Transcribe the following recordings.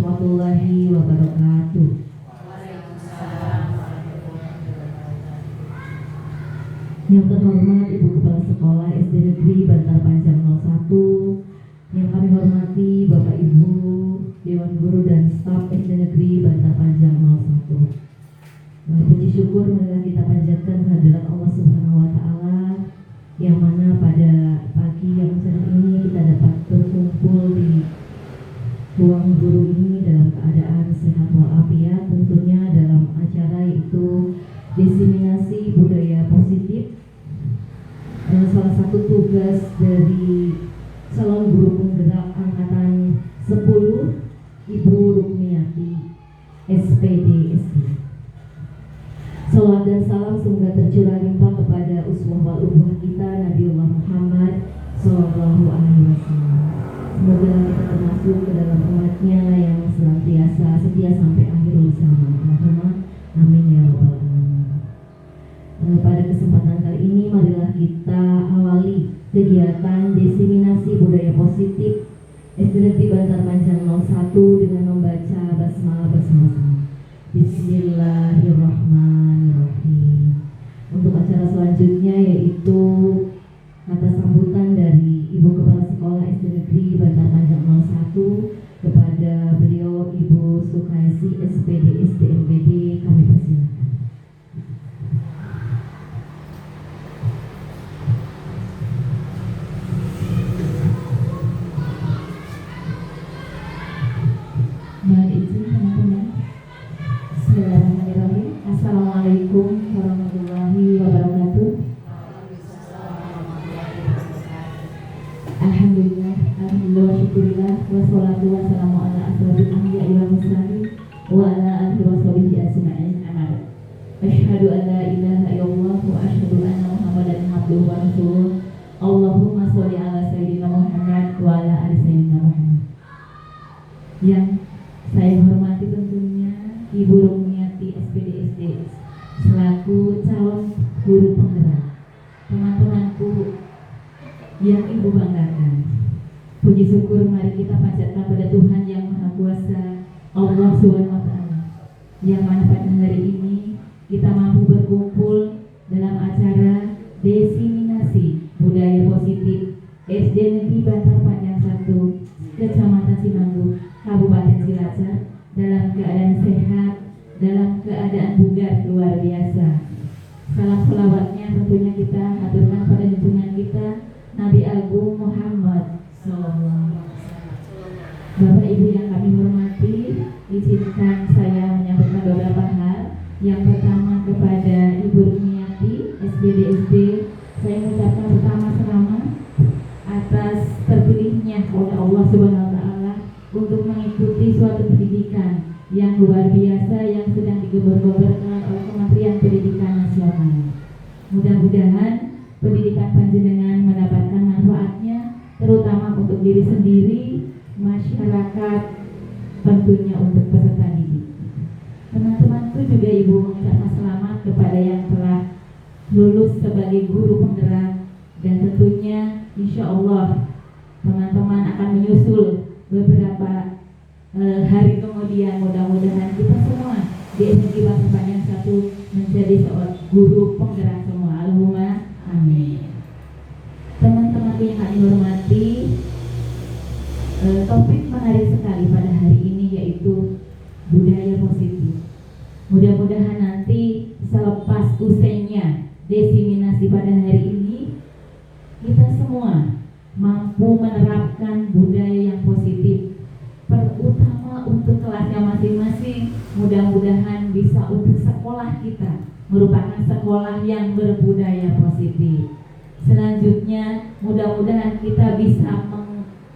warahmatullahi wabarakatuh. Yang terhormat Ibu Kepala Sekolah SD Negeri Bantar Panjang 01, yang kami hormati Bapak Ibu Dewan Guru dan staf SD Negeri Bantar Panjang 01. Puji syukur marilah kita panjatkan kehadirat Allah Subhanahu wa taala, yang mana pada pagi yang cerah ini kita dapat berkumpul di ruang guru ini dalam keadaan sehat walafiat, tentunya dalam acara yaitu diseminasi budaya positif. Salah satu tugas dari calon guru penggerak angkatan 10, Ibu Rukmiyati, SPD SD. Salawat dan salam semoga tercurah limpah kepada uswah wal uswah kita Nabiullah Muhammad Sallallahu Alaihi Wasallam. Semoga kita termasuk ke dalam umatnya yang senantiasa setia sampai akhirul zaman. Allahumma amin ya rabbal alamin. Pada kesempatan kali ini marilah kita awali kegiatan diseminasi budaya positif SD Negeri Bantar Panjang 01 dengan membaca basmalah bersama-sama. Bismillahirrahmanirrahim. Untuk acara selanjutnya yaitu kata sambutan dari Ibu Kepala Sekolah SD Negeri Bantar Panjang 01 kepada beliau Ibu Sukaisi SPD SDMPD, kami persilakan. Bismillahirrahmanirrahim. Assalamualaikum warahmatullahi wabarakatuh. Alhamdulillah, alhamdulillah wa syukurillah, wassalatu wassalamu ala asrofil anbiya'i wal mursalin wa ala alihi wa sahbihi ajma'in. Amin. Asyhadu an la ilaha illallah wa asyhadu anna Muhammadan abduhu wa rasuluh. Allahumma sholli ala sayyidina Muhammad wa ala ali sayyidina Muhammad. Yang saya hormati tentunya Ibu Rukmiyati SPD SD selaku calon guru penggerak, teman-temanku yang Ibu banggakan. Puji syukur mari kita panjatkan pada Tuhan yang Maha Kuasa, Allah Subhanahu wa taala, yang mana pada hari ini kita mampu berkumpul dalam acara diseminasi budaya positif SD Negeri Bantar Panjang 1, Kecamatan Simanggu, Kabupaten Cilacap, dalam keadaan sehat, dalam keadaan bugar luar biasa. Salam selawatnya tentunya kita haturkan pada junjungan kita Nabi Agung Muhammad Sallallahu Alaihi Wasallam. Bapak Ibu yang kami hormati, izinkan saya menyampaikan beberapa hal. Yang pertama kepada Ibu Rukmiyati SPD SD, saya mengucapkan pertama-tama atas terpilihnya oleh Allah Subhanahu wa taala untuk mengikuti suatu pendidikan yang luar biasa yang sedang digembar-gemborkan oleh Kementerian Pendidikan Nasional. Mudah-mudahan pendidikan panjenengan mendapatkan manfaatnya, terutama untuk diri sendiri, masyarakat, tentunya untuk peserta didik. Teman-temanku juga Ibu mengucapkan selamat kepada yang telah lulus sebagai guru penggerak, dan tentunya insya Allah teman-teman akan menyusul beberapa hari kemudian. Mudah-mudahan kita semua di SD Bantar Panjang 1 menjadi seorang guru penggerak semua. Allahumma amin. Teman-teman yang kami hormati, topik menarik sekali pada hari ini yaitu budaya positif. Mudah-mudahan nanti selepas usainya diseminasi pada hari ini, kita semua mampu menerapkan budaya yang positif, terutama untuk kelasnya masing-masing. Mudah-mudahan bisa untuk sekolah kita merupakan sekolah yang berbudaya positif. Selanjutnya mudah-mudahan kita bisa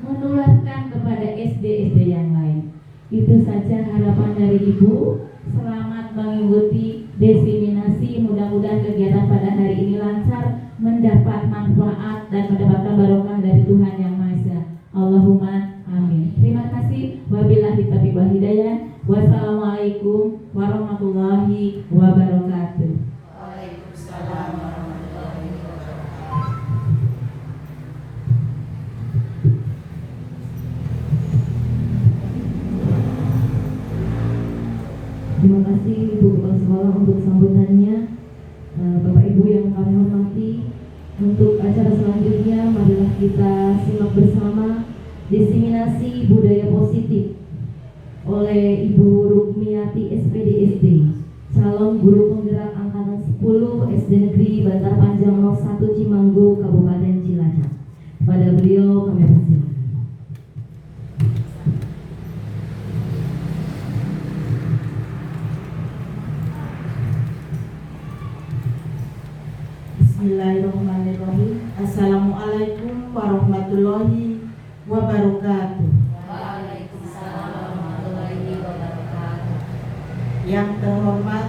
menularkan kepada SD-SD yang lain. Itu saja harapan dari Ibu. Selamat mengikuti diseminasi. Mudah-mudahan kegiatan pada hari ini lancar, mendapat manfaat dan mendapatkan barokah dari Tuhan Yang Maha Esa. Allahumma amin. Terima kasih. Wabillahi taufiq wal hidayah. Wassalamualaikum warahmatullahi wabarakatuh. Waalaikumsalam warahmatullahi wabarakatuh. untuk acara selanjutnya, marilah kita simak bersama diseminasi budaya positif oleh Ibu Rukmiati SPDSD, calon guru penggerak angkatan 10 SD Negeri Bantar Panjang 01 Cimanggu, Kabupaten Cilacap. Pada beliau kami persilakan. Bismillahirrahmanirrahim. Assalamualaikum warahmatullahi wabarakatuh. Waalaikumsalam warahmatullahi wabarakatuh. Yang terhormat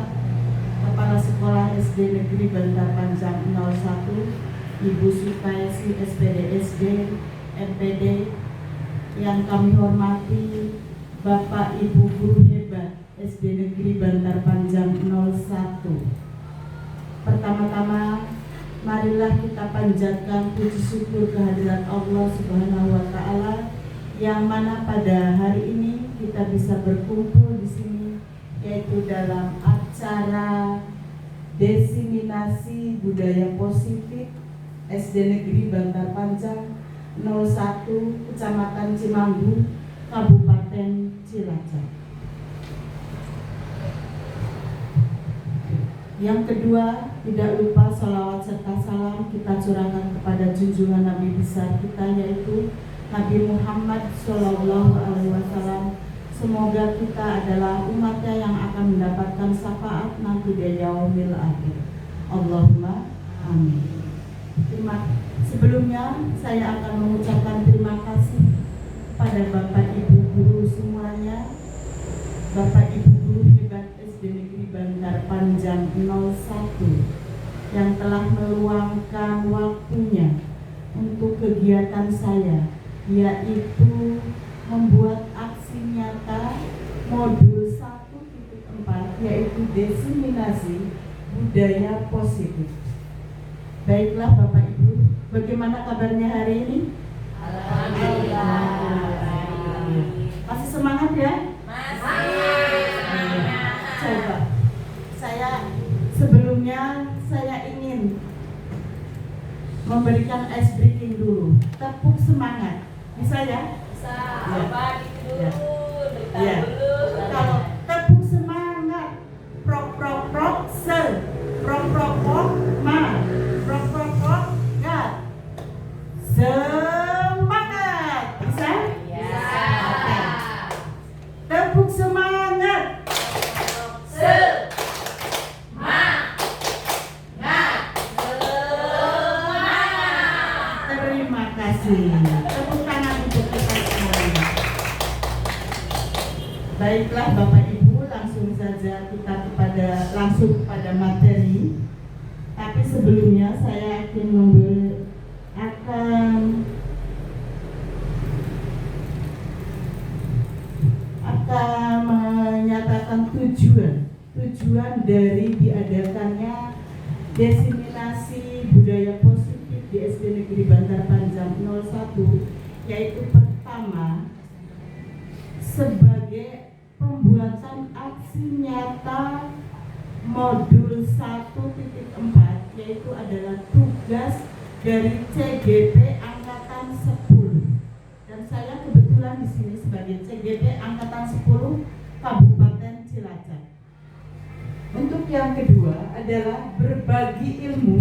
Kepala Sekolah SD Negeri Bantar Panjang 01, Ibu Sukaisi SPDSD MPD. Yang kami hormati Bapak Ibu Guru Hebat SD Negeri Bantar Panjang 01. Pertama-tama, marilah kita panjatkan puji syukur kehadirat Allah Subhanahu wa Ta'ala, yang mana pada hari ini kita bisa berkumpul di sini, yaitu dalam acara diseminasi budaya positif SD Negeri Bantar Panjang 01 Kecamatan Cimanggu, Kabupaten Cilacap. Yang kedua, tidak lupa salawat serta salam kita curahkan kepada junjungan Nabi besar kita, yaitu Nabi Muhammad SAW. Semoga kita adalah umatnya yang akan mendapatkan syafaat nanti di yaumil akhir. Allahumma amin. Sebelumnya saya akan mengucapkan terima kasih pada Bapak Ibu Guru semuanya, Bapak Ibu Guru Hebat SD Negeri Bantar Panjang 01 yang telah meluangkan waktunya untuk kegiatan saya, yaitu membuat aksi nyata modul 1.4, yaitu diseminasi budaya positif. Baiklah Bapak Ibu, bagaimana kabarnya hari ini? Alhamdulillah. Masih semangat ya? Coba. Sebelumnya saya ingin memberikan ice breaking dulu. Tepuk semangat. Bisa ya? Bisa. Ya. Coba gitu Ya. dulu. Ya. Kalau tepuk semangat, prok prok prok se, prok prok prok ma, prok prok prok ga. Semangat. Bisa? Bisa. Oke. Tepuk semangat. Terima kasih. Tepuk tangan untuk kita semuanya. Baiklah Bapak Ibu, langsung saja kita langsung kepada materi. Tapi sebelumnya saya akan menyatakan tujuan dari diadakannya diseminasi budaya positif di SD Negeri Bantar Panjang 01, yaitu pertama, sebagai pembuatan aksi nyata modul 1.4, yaitu adalah tugas dari CGP Angkatan 10. Dan saya kebetulan di sini sebagai CGP Angkatan 10 Kabupaten Cilacap. Untuk yang kedua adalah berbagi ilmu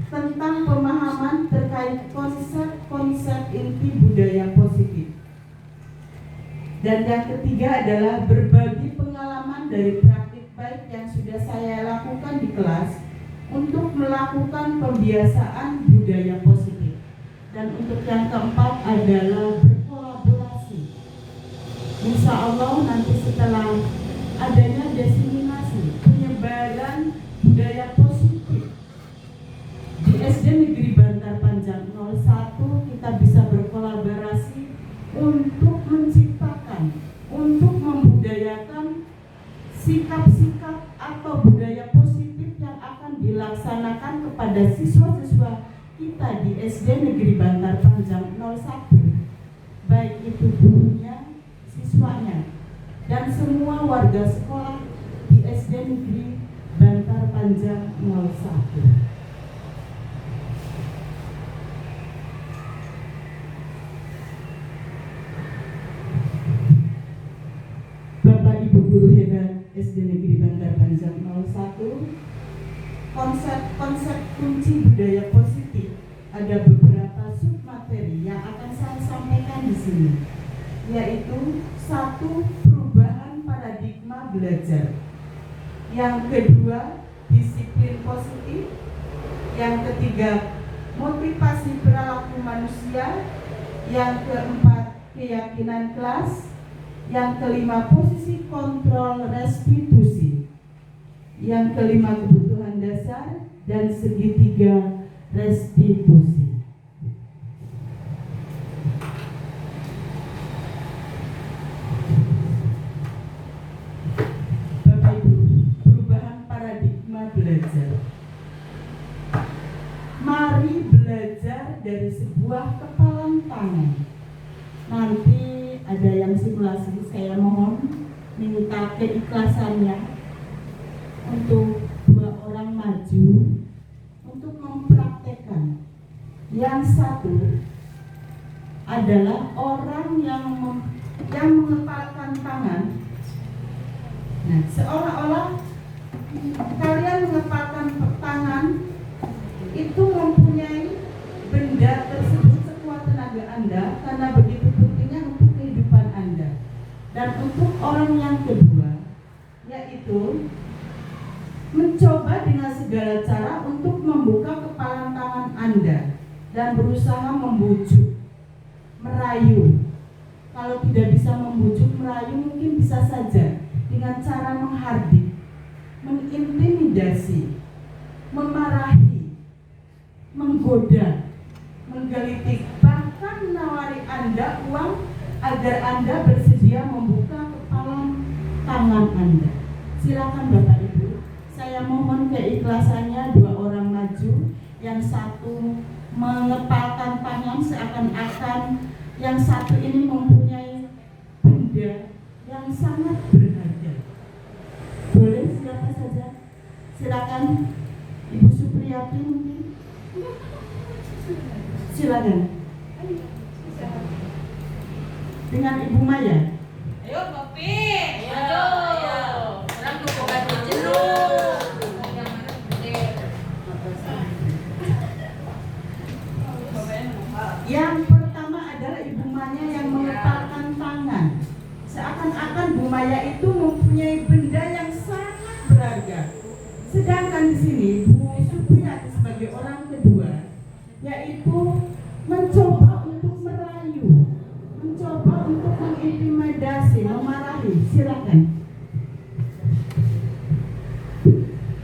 tentang pemahaman terkait konsep inti budaya positif. Dan yang ketiga adalah berbagi pengalaman dari praktik baik yang sudah saya lakukan di kelas untuk melakukan pembiasaan budaya positif. Dan untuk yang keempat adalah berkolaborasi. Insya Allah nanti setelah adanya diseminasi penyebaran budaya positif di SD Negeri Bantar Panjang 01, kita bisa berkolaborasi untuk menciptakan, untuk membudayakan sikap-sikap atau budaya positif yang akan dilaksanakan kepada siswa-siswa kita di SD Negeri Bantar Panjang 01, baik itu gurunya, siswanya, dan semua warga sekolah di SD Negeri Bantar Panjang 01. konsep-konsep kunci budaya positif, ada beberapa submateri yang akan saya sampaikan di sini, yaitu satu, perubahan paradigma belajar, yang kedua, disiplin positif, yang ketiga, motivasi perilaku manusia, yang keempat, keyakinan kelas, yang kelima, posisi kontrol restitusi, yang kelima, kebutuhan dasar, dan segitiga restitusi. Bapak Ibu, perubahan paradigma belajar. Mari belajar dari sebuah kepalan tangan. Nanti ada yang simulasi, saya mohon minta keikhlasannya untuk 2 orang maju untuk mempraktekkan. Yang satu adalah orang yang mengepalkan tangan. Nah, seolah-olah kalian mengepalkan tangan itu mempunyai benda tersebut sekuat tenaga Anda, karena begitu pentingnya untuk kehidupan Anda. Dan untuk orang yang kedua, yaitu mencoba dengan segala cara untuk membuka kepalan tangan Anda dan berusaha membujuk, merayu. Kalau tidak bisa membujuk, merayu mungkin bisa saja dengan cara menghardik, mengintimidasi, memarahi, menggoda, menggelitik, bahkan menawari Anda uang agar Anda bersedia membuka kepalan tangan Anda. Silakan Bapak Ibu. Saya mohon keikhlasannya 2 orang maju. Yang satu mengepalkan tangan seakan-akan yang satu ini mempunyai benda yang sangat berharga. Boleh siapa saja? Silakan Ibu Supriyati mungkin. Silakan. Dengan Ibu Maya. Ayo Popi. Ayo. Orang tuh ganti jeruk. Yang pertama adalah Ibu Maya yang mengepalkan tangan. Seakan-akan Bu Maya itu mempunyai benda yang sangat berharga. Sedangkan di sini Bu Supriyati sebagai orang kedua, yaitu mencoba untuk merayu, mencoba untuk mengintimidasi, memarahi. Silakan.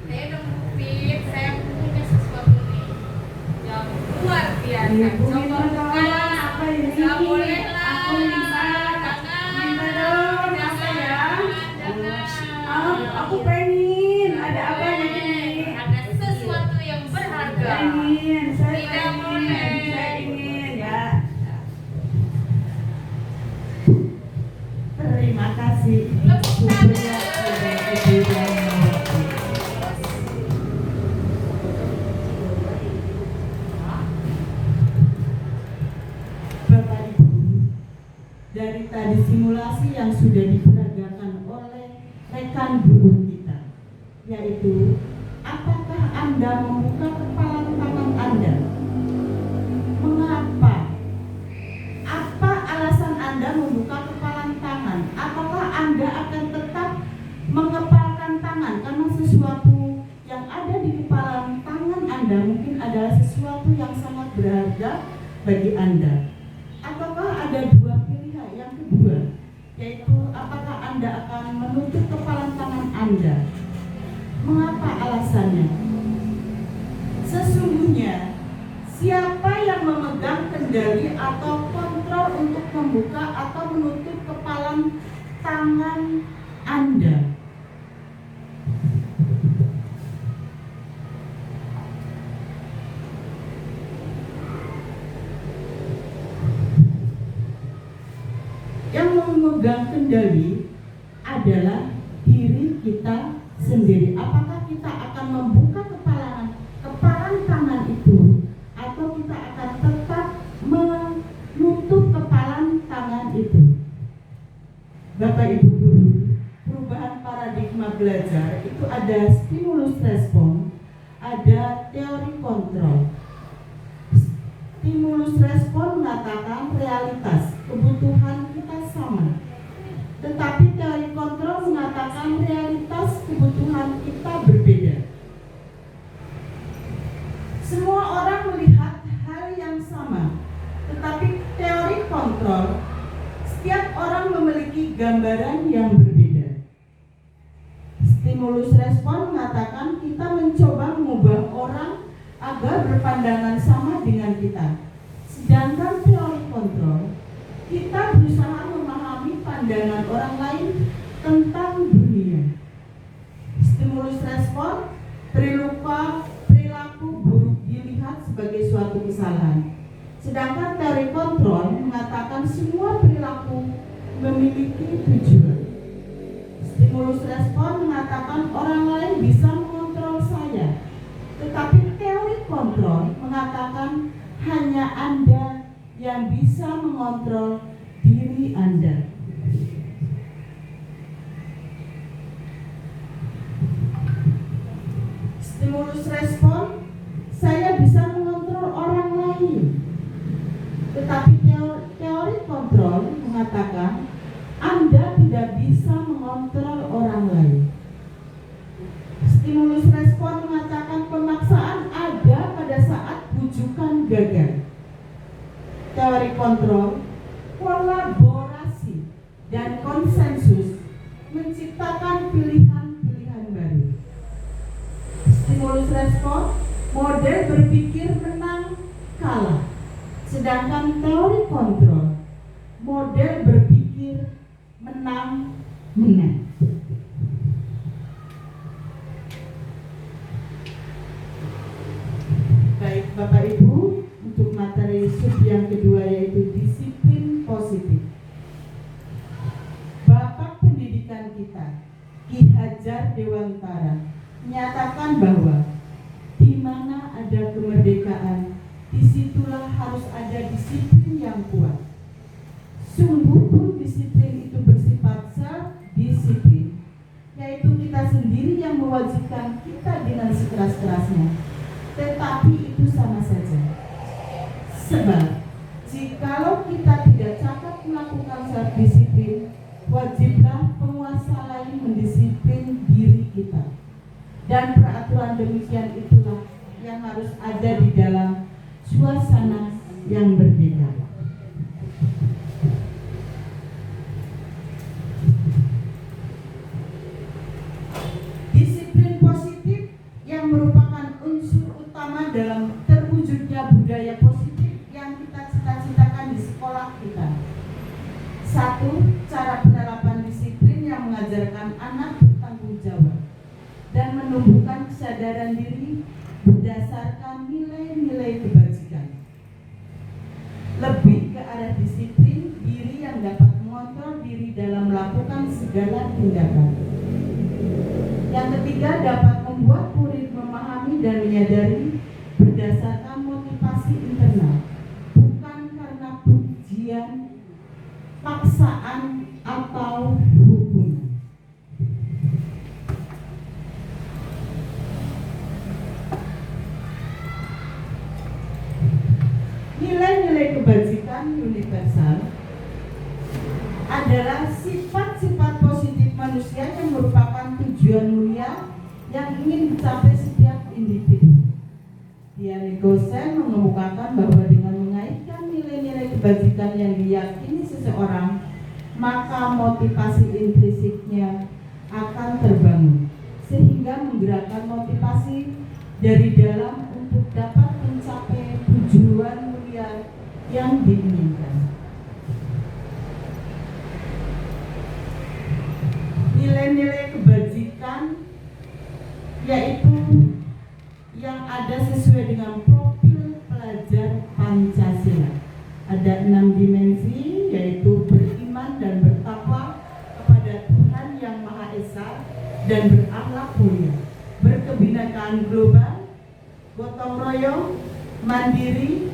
Saya dong Pip, saya punya sesuatu nih yang luar biasa. Ibu Coba minta buka. tolong, apa ini? Nggak boleh lah. Aku minta. Jangan. Minta dong, apa ya? Jangan. Aku pengen. Ada apa ini? Ada sesuatu yang berharga. Pengen, saya Tidak pengen. boleh. Saya ingin ya. Terima kasih Ibu Supriyati dan Ibu Dharmawati. Bapak Ibu, dari tadi simulasi yang sudah diperagakan oleh rekan guru kita, yaitu apakah Anda membuka kepalan tangan Anda? Mengapa? Apa alasan Anda membuka kepalan tangan? Apakah Anda akan tetap mengepalkan tangan karena sesuatu yang ada di kepalan tangan Anda mungkin adalah sesuatu yang sangat berharga bagi Anda? Ataukah ada 2 pilihan? Yang kedua, yaitu apakah Anda akan menutup kepalan tangan Anda? Mengapa alasannya? Sesungguhnya siapa yang memegang kendali atau kontrol untuk membuka atau menutup kepalan tangan Anda? Yang memegang kendali adalah diri kita sendiri. Apakah kita akan membuka kepalan tangan itu, atau kita akan tetap menutup kepalan tangan itu? Bapak Ibu guru, perubahan paradigma belajar itu ada stimulus respon, ada teori kontrol. Stimulus respon mengatakan realitas, kebutuhan kita sama. Tetapi teori kontrol mengatakan realitas kebutuhan kita berbeda. Semua orang melihat hal yang sama, tetapi teori kontrol, setiap orang memiliki gambaran yang berbeda. Stimulus respon mengatakan kita mencoba mengubah orang agar berpandangan sama dengan kita. Sedangkan teori kontrol, kita berusaha memahami pandangan orang lain tentang dunia. Stimulus respon, perilaku buruk dilihat sebagai suatu kesalahan. Sedangkan teori kontrol mengatakan semua perilaku memiliki tujuan. Stimulus respon mengatakan orang lain bisa mengontrol saya, tetapi teori kontrol mengatakan hanya Anda yang bisa mengontrol diri Anda. Stimulus respon, saya bisa mengontrol orang lain, tetapi teori kontrol mengatakan Anda tidak bisa mengontrol orang lain. Stimulus respon mengatakan pemaksaan ada pada saat bujukan gagal. Teori kontrol, kolaborasi dan konsensus menciptakan pilihan-pilihan baru. Stimulus respon, model berpikir menang kalah. Sedangkan teori kontrol, model berpikir menang menang. Baik Bapak Ibu, untuk materi sub yang kedua yaitu disiplin positif. Bapak pendidikan kita, Ki Hajar Dewantara, menyatakan bahwa di mana ada kemerdekaan, disitulah harus ada disiplin yang kuat. Sungguh pun disiplin itu bersifat self-disiplin, yaitu kita sendiri yang mewajibkan kita dengan sekeras-kerasnya. Tetapi itu sama saja. Sebab jikalau kita tidak cakap melakukan self-disiplin, wajiblah penguasa lain mendisiplin diri kita. Dan peraturan demikian itulah yang harus ada di dalam suasana yang berbeda. Disiplin positif yang merupakan unsur utama dalam terwujudnya budaya positif yang kita cita-citakan di sekolah kita. 1. Cara penerapan disiplin yang mengajarkan anak bertanggung jawab dan menumbuhkan kesadaran diri berdasarkan nilai-nilai kebajikan. Lebih ke arah disiplin diri yang dapat mengontrol diri dalam melakukan segala tindakan. Yang ketiga, dapat membuat murid memahami dan menyadari berdasarkan motivasi internal, bukan karena pujian, paksaan, atau hukuman. Nilai-nilai kebajikan universal adalah sifat-sifat positif manusia yang merupakan tujuan mulia yang ingin dicapai setiap individu. Diane Gosen mengemukakan bahwa dengan mengaitkan nilai-nilai kebajikan yang diyakini seseorang, maka motivasi intrinsiknya akan terbangun, sehingga menggerakkan motivasi dari dalam untuk dapat mencapai tujuan mulia yang diinginkan. Nilai-nilai kebajikan yaitu yang ada sesuai dengan profil pelajar Pancasila. Ada 6 dimensi, yaitu beriman dan bertakwa kepada Tuhan Yang Maha Esa dan berakhlak mulia, berkebinekaan global, gotong royong, mandiri,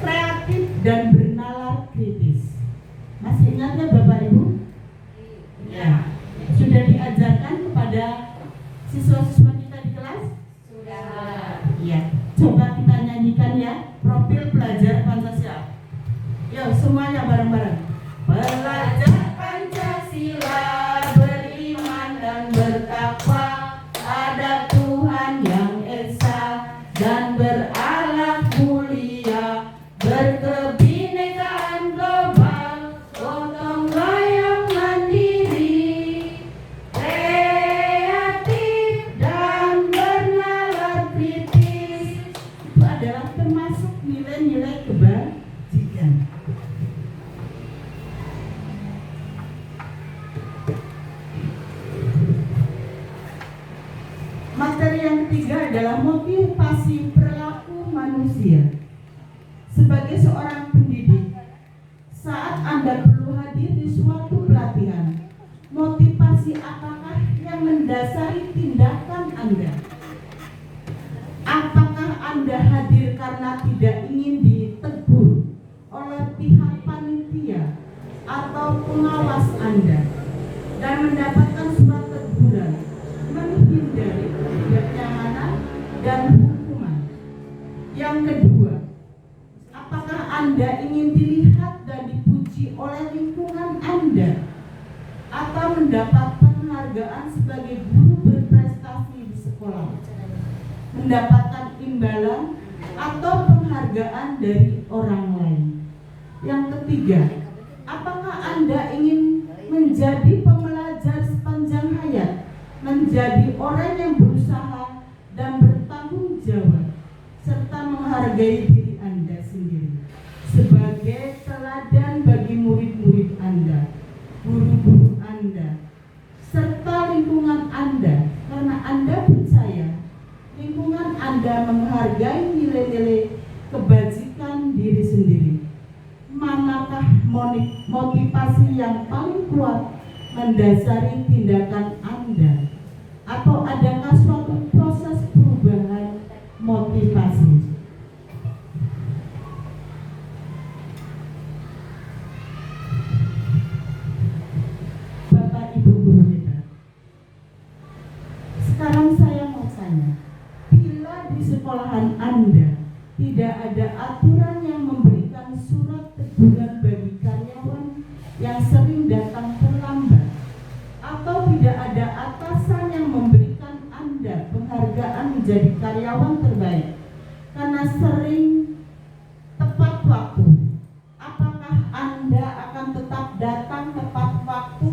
kreatif, dan bernalar kritis. Masih ingat ya Bapak Ibu? Ya. Sudah diajarkan kepada siswa-siswa kita di kelas? Coba kita nyanyikan ya, profil pelajar Pancasila. Yuk semuanya bareng-bareng. Pelajar Pancasila beriman dan bertakwa, ada Tuhan yang esa dan berakhlak mulia, berkebinekaan global, gotong royong mandiri, kreatif dan bernalar kritis. Itu adalah termasuk nilai-nilai kebajikan. Materi yang ketiga adalah motivasi perilaku manusia. Sebagai seorang pendidik, saat Anda perlu hadir di suatu pelatihan, motivasi apakah yang mendasari tindakan Anda? Apakah Anda hadir karena tidak ingin ditegur oleh pihak panitia atau pengawas Anda dan mendapatkan surat teguran, menghindari ketidaknyamanan dan hukuman? Yang kedua, apakah Anda ingin dilihat dan dipuji oleh lingkungan Anda atau mendapatkan penghargaan sebagai guru berprestasi di sekolah, mendapatkan imbalan atau penghargaan dari orang lain? Yang ketiga, apakah Anda ingin menjadi pembelajar sepanjang hayat, menjadi orang yang berusaha dan bertanggung jawab, serta menghargai diri Anda sendiri sebagai teladan bagi murid-murid Anda, guru-guru Anda, serta lingkungan Anda, karena Anda percaya lingkungan Anda menghargai nilai-nilai kebajikan diri sendiri? Manakah motivasi yang paling kuat mendasari tindakan Anda? Atau adakah suatu proses perubahan motivasi? Bapak Ibu guru kita, sekarang saya mau tanya, bila di sekolahan Anda tidak ada aturan yang memberikan surat teguran bagi karyawan yang sering datang terlambat, atau tidak ada atasan yang memberikan Anda penghargaan menjadi karyawan terbaik karena sering tepat waktu, apakah Anda akan tetap datang tepat waktu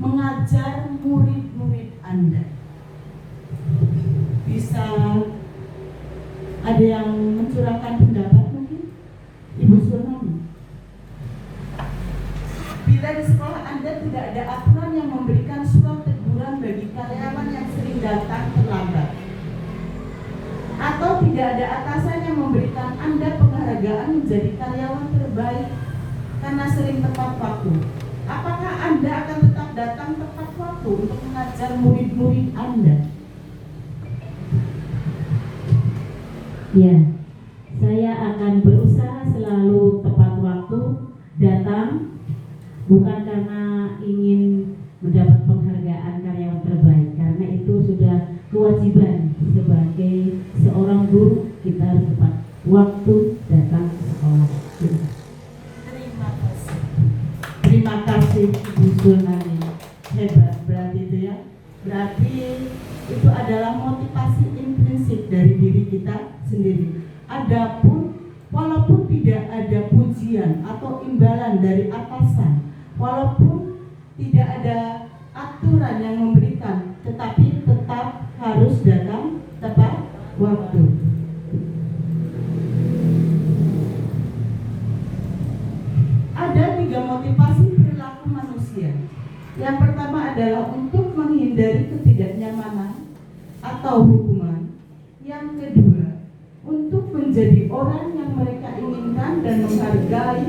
mengajar murid-murid Anda? Bisa ada yang mencurahkan pendapat mungkin? Ibu Sulmani. Bila di sekolah Anda tidak ada aturan yang memberikan surat teguran bagi karyawan yang sering datang terlambat, atau tidak ada atasan yang memberikan Anda penghargaan menjadi karyawan terbaik karena sering tepat waktu, apakah Anda akan tetap datang tepat waktu untuk mengajar murid-murid Anda? Ya, saya akan berusaha selalu tepat waktu datang, bukan karena ingin mendapat penghargaan karyawan terbaik, karena itu sudah kewajiban sebagai seorang guru, kita harus tepat waktu datang ke sekolah. Terima kasih. Terima kasih Ibu Sulmani. Hebat berarti itu ya. Berarti itu adalah motivasi intrinsik dari diri kita sendiri. Adapun walaupun tidak ada pujian atau imbalan dari atasan, walaupun tidak ada aturan yang memberikan, tetapi tetap harus datang tepat waktu. Ada 3 motivasi perilaku manusia. Yang pertama adalah untuk menghindari ketidaknyamanan atau hukuman. Yang kedua, untuk menjadi orang yang mereka inginkan dan menghargai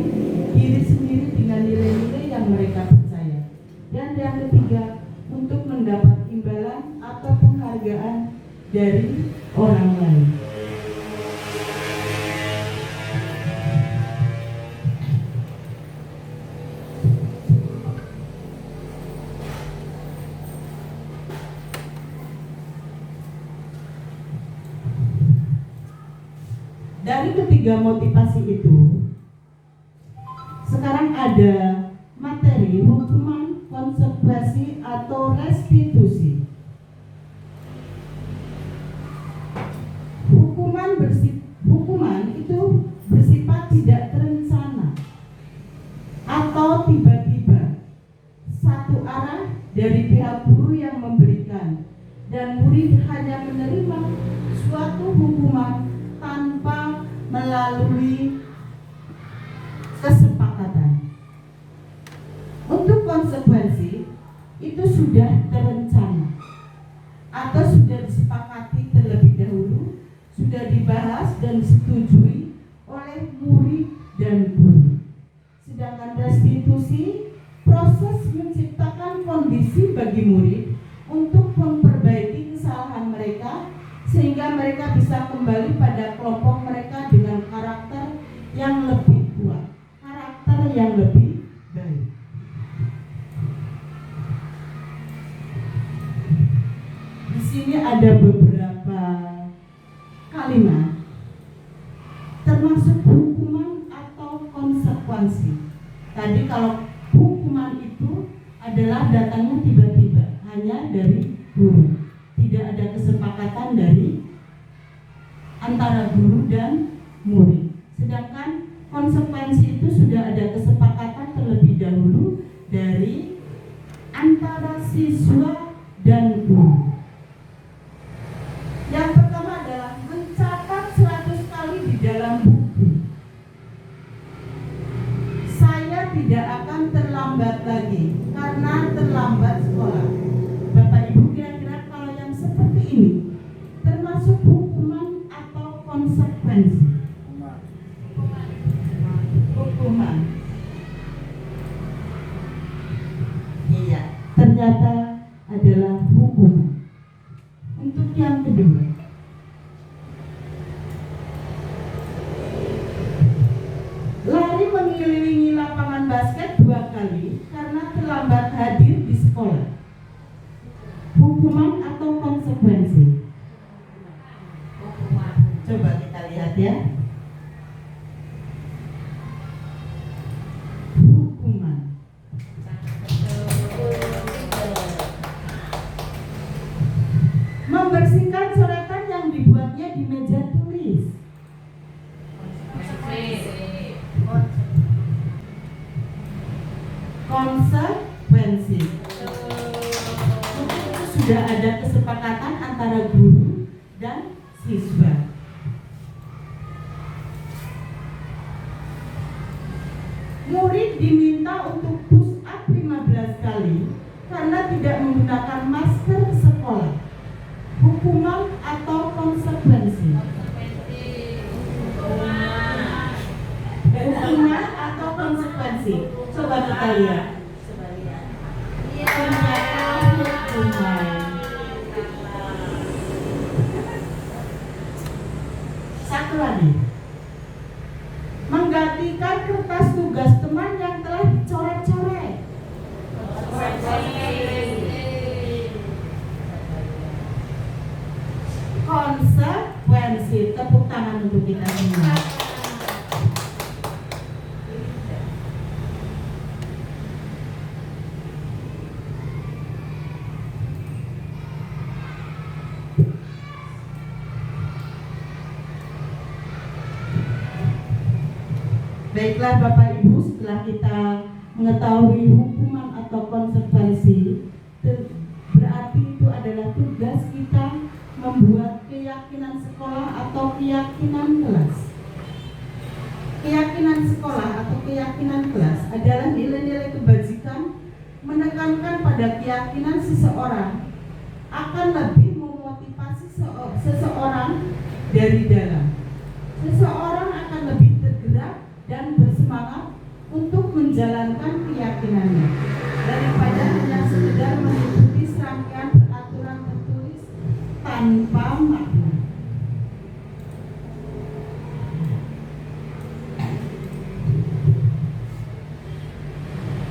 diri sendiri dengan nilai-nilai yang mereka percaya. Dan yang ketiga, untuk mendapat imbalan atau penghargaan dari orang lain. dari ketiga motivasi itu, sekarang ada materi hukuman, konsekuensi, atau restitusi. Hukuman itu bersifat tidak terencana atau tiba-tiba, satu arah dari pihak guru yang memberikan, dan murid hanya menerima suatu hukuman tanpa melalui kesepakatan. Untuk konsekuensi itu sudah terencana atau sudah disepakati terlebih dahulu, sudah dibahas dan disetujui oleh murid dan guru. Sedangkan restitusi, proses menciptakan kondisi bagi murid untuk memperbaiki kesalahan mereka sehingga mereka bisa kembali pada kelompok mereka dengan karakter yang lebih kuat, karakter yang lebih baik. Di sini ada beberapa kalimat termasuk hukuman atau konsekuensi. Tadi kalau hukuman itu adalah datangnya tiba-tiba, hanya dari guru, tidak ada kesepakatan dari antara guru dan murid. Sedangkan konsekuensi itu sudah ada kesepakatan terlebih dahulu dari antara siswa dan guru. Yang pertama adalah mencatat 100 kali di dalam buku. Saya tidak akan terlambat lagi karena terlambat sekolah. Bapak Ibu, kira-kira kalau yang seperti ini termasuk hukuman atau konsekuensi? Hukuman. Iya, ternyata adalah hukuman. Untuk yang kedua, lari mengelilingi lapangan basket 2 kali karena terlambat hadir di sekolah. Hukuman atau konsekuensi? Hukuman. Coba kita lihat ya. Hukuman. Membersihkan coretan yang dibuatnya di meja tulis. Konsekuensi. Mungkin itu sudah ada kesepakatan antara guru dan siswa. Murid diminta untuk push up 15 kali karena tidak menggunakan masker sekolah. Hukuman atau konsekuensi? Hukuman atau konsekuensi? Coba kita lihat. Ternyata hukuman. Satu lagi. Menggantikan kertas tugas teman yang telah dicoret-coret. Konsekuensi. Tepuk tangan untuk kita semua. Baiklah Bapak Ibu, setelah kita mengetahui hukuman atau konsekuensi, berarti itu adalah tugas kita membuat keyakinan sekolah atau keyakinan kelas. Keyakinan sekolah atau keyakinan kelas adalah nilai-nilai kebajikan, menekankan pada keyakinan seseorang akan lebih memotivasi seseorang dari dalam. Seseorang akan lebih tergerak dan bersemangat untuk menjalankan keyakinannya daripada hanya sekedar mengikuti serangkaian peraturan tertulis tanpa makna.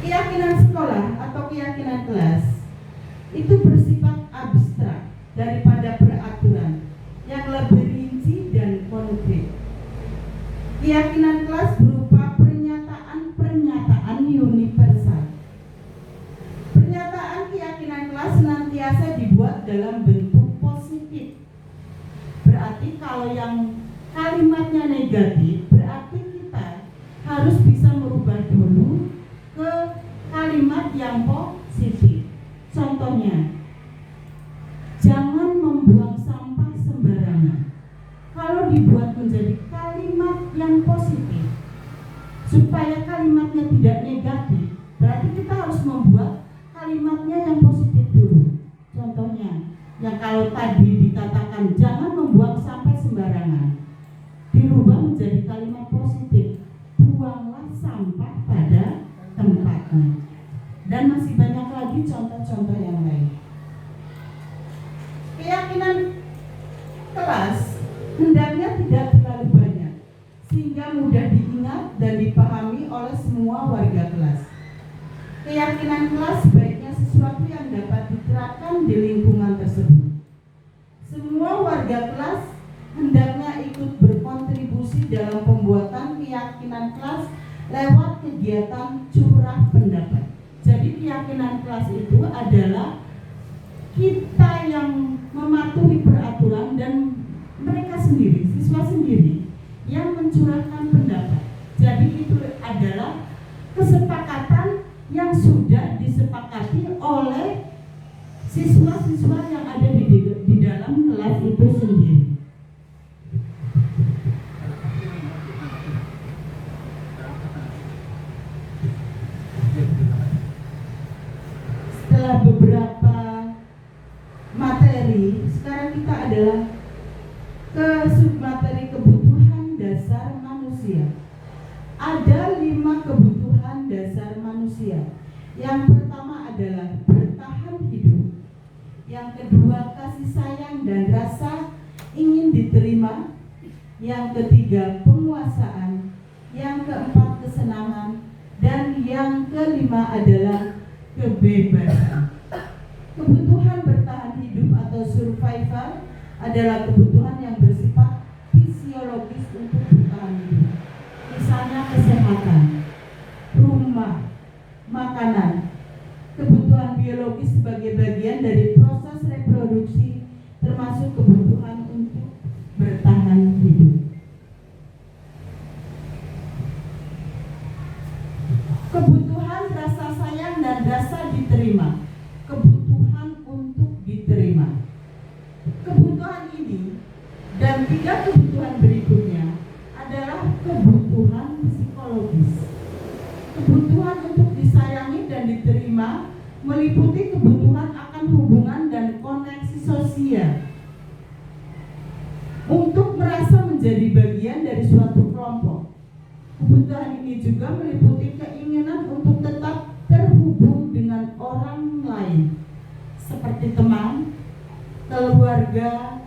Keyakinan sekolah atau keyakinan kelas itu bersifat abstrak daripada peraturan yang lebih rinci dan konkret. Keyakinan kelas berupa pernyataan-pernyataan universal. Pernyataan keyakinan kelas senantiasa dibuat dalam bentuk positif. Berarti kalau yang kalimatnya negatif, berarti kita harus bisa merubah dulu ke kalimat yang positif. Contohnya, jangan membuang sampah sembarangan. Kalau dibuat menjadi kalimat yang positif, supaya kalimatnya tidak negatif, berarti kita harus membuat kalimatnya yang positif dulu. Contohnya, yang kalau tadi dikatakan jangan membuang sampah sembarangan, dirubah menjadi kalimat positif, buanglah sampah pada tempatnya. Dan masih banyak lagi contoh-contoh yang lain. Keyakinan kelas hendaknya tidak terlalu banyak, sehingga mudah diingat dan dipahami oleh semua warga kelas. Keyakinan kelas sebaiknya sesuatu yang dapat diterapkan di lingkungan tersebut. Semua warga kelas hendaknya ikut berkontribusi dalam pembuatan keyakinan kelas lewat kegiatan curah pendapat. Jadi keyakinan kelas itu adalah kita yang mematuhi peraturan dan mereka sendiri, siswa sendiri yang mencurahkan pendapat. Jadi itu adalah kesepakatan yang sudah disepakati oleh siswa-siswa yang ada di dalam kelas itu sendiri. Setelah beberapa materi, sekarang kita adalah ke submateri kebutuhan dasar manusia. Ada 5 kebutuhan dasar manusia. Yang pertama adalah bertahan hidup. Yang kedua, kasih sayang dan rasa ingin diterima. Yang ketiga, penguasaan. Yang keempat, kesenangan. Dan yang kelima adalah kebebasan. Kebutuhan bertahan hidup atau survival adalah kebutuhan yang bersifat fisiologis untuk bertahan hidup. Misalnya kesehatan, rumah, makanan. Kebutuhan biologis sebagai bagian dari proses reproduksi, termasuk kebutuhan untuk bertahan hidup. Kebutuhan rasa sayang dan rasa diterima. Kebutuhan untuk diterima. Kebutuhan ini dan 3 kebutuhan berikutnya adalah kebutuhan psikologis. Kebutuhan untuk disayangi dan diterima meliputi kebutuhan akan hubungan dan koneksi sosial. Untuk merasa menjadi bagian dari suatu kelompok. Kebutuhan ini juga meliputi keinginan untuk tetap terhubung dengan orang lain, seperti teman, keluarga,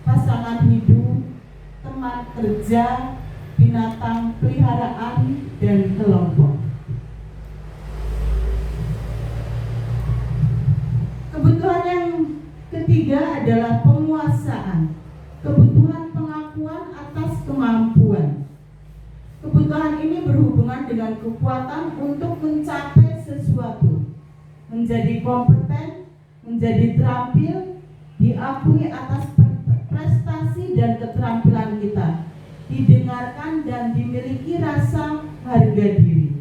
pasangan hidup, teman kerja, binatang peliharaan, dan kelompok. Kebutuhan yang ketiga adalah penguasaan. Kebutuhan pengakuan atas kemampuan. Kebutuhan ini berhubungan dengan kekuatan untuk mencapai sesuatu, menjadi kompeten, menjadi terampil, diakui atas prestasi dan keterampilan kita, didengarkan dan dimiliki rasa harga diri.